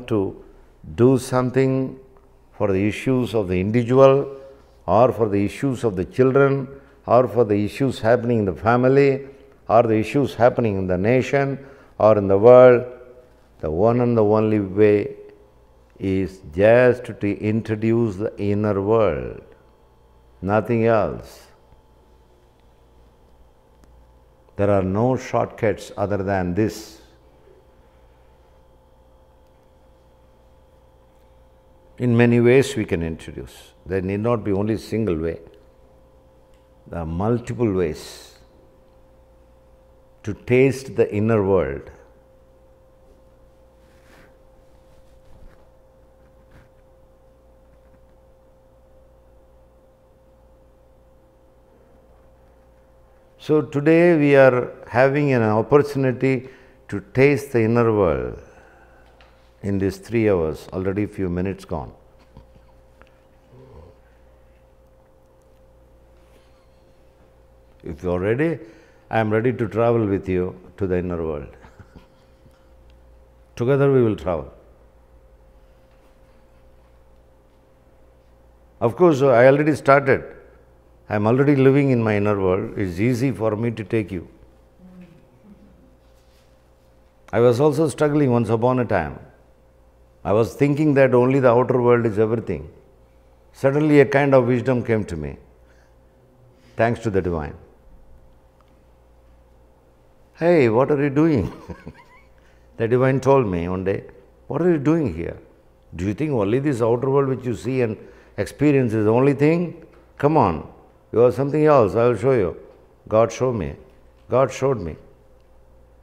want to do something for the issues of the individual, or for the issues of the children, or for the issues happening in the family, or the issues happening in the nation or in the world, the one and the only way is just to introduce the inner world, nothing else. There are no shortcuts other than this. In many ways we can introduce. There need not be only a single way. There are multiple ways to taste the inner world. So today we are having an opportunity to taste the inner world in these 3 hours, already a few minutes gone. If you are ready, I am ready to travel with you to the inner world. Together we will travel. Of course, I already started. I am already living in my inner world. It's easy for me to take you. I was also struggling once upon a time. I was thinking that only the outer world is everything. Suddenly a kind of wisdom came to me, thanks to the Divine. Hey, what are you doing? The Divine told me one day, what are you doing here? Do you think only this outer world which you see and experience is the only thing? Come on, you are something else, I will show you. God showed me. God showed me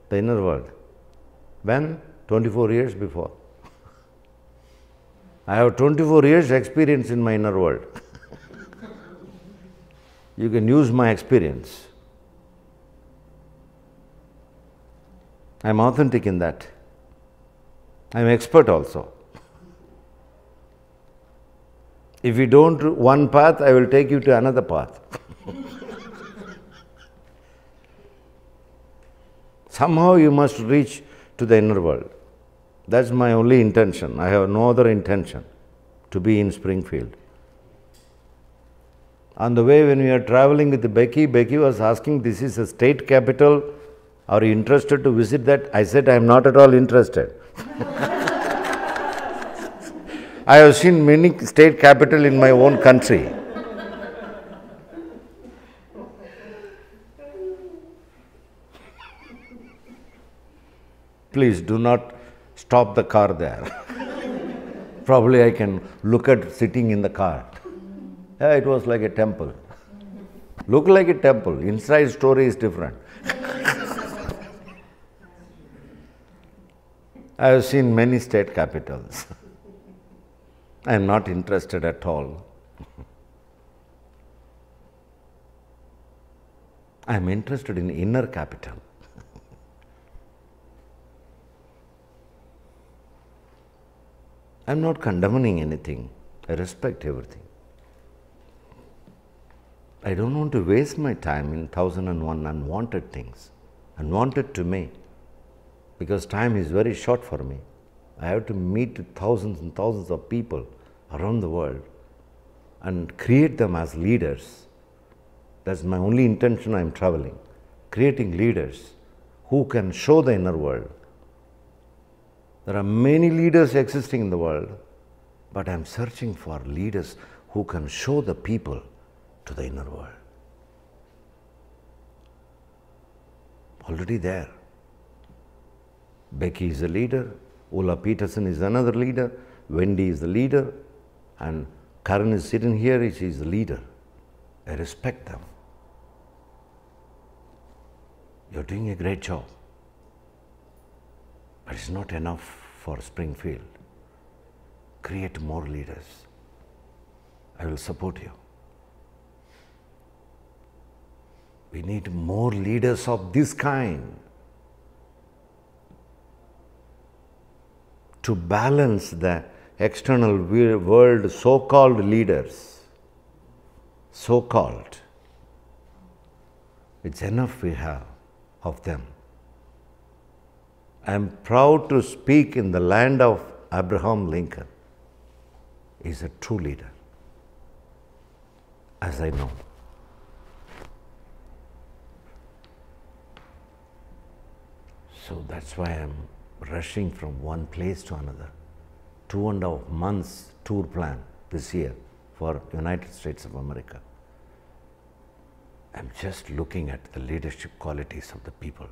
the inner world. When? 24 years before. I have 24 years experience in my inner world. You can use my experience. I am authentic in that. I am expert also. If you don't do one path, I will take you to another path. Somehow you must reach to the inner world. That's my only intention. I have no other intention to be in Springfield. On the way when we are traveling with Becky, Becky was asking, this is a state capital. Are you interested to visit that? I said, I am not at all interested. I have seen many state capital in my own country. Please do not stop the car there. Probably I can look at sitting in the car. Yeah, it was like a temple. Look like a temple. Inside story is different. I have seen many state capitals. I am not interested at all. I am interested in inner capital. I am not condemning anything. I respect everything. I don't want to waste my time in 1001 unwanted things, unwanted to me, because time is very short for me. I have to meet thousands and thousands of people around the world and create them as leaders. That's my only intention. I am traveling, creating leaders who can show the inner world. There are many leaders existing in the world, but I am searching for leaders who can show the people to the inner world. Already there. Becky is a leader, Ulla Peterson is another leader, Wendy is the leader, and Karen is sitting here, she is the leader. I respect them. You're doing a great job. But it's not enough for Springfield. Create more leaders. I will support you. We need more leaders of this kind to balance the external world, so-called leaders. So-called. It's enough we have of them. I am proud to speak in the land of Abraham Lincoln is a true leader, as I know. So that's why I'm rushing from one place to another. 2.5 months tour plan this year for United States of America. I'm just looking at the leadership qualities of the people.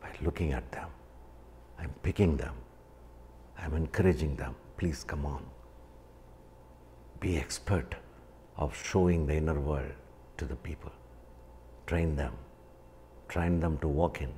By looking at them, I'm picking them, I'm encouraging them. Please come on. Be expert of showing the inner world to the people. Train them to walk in.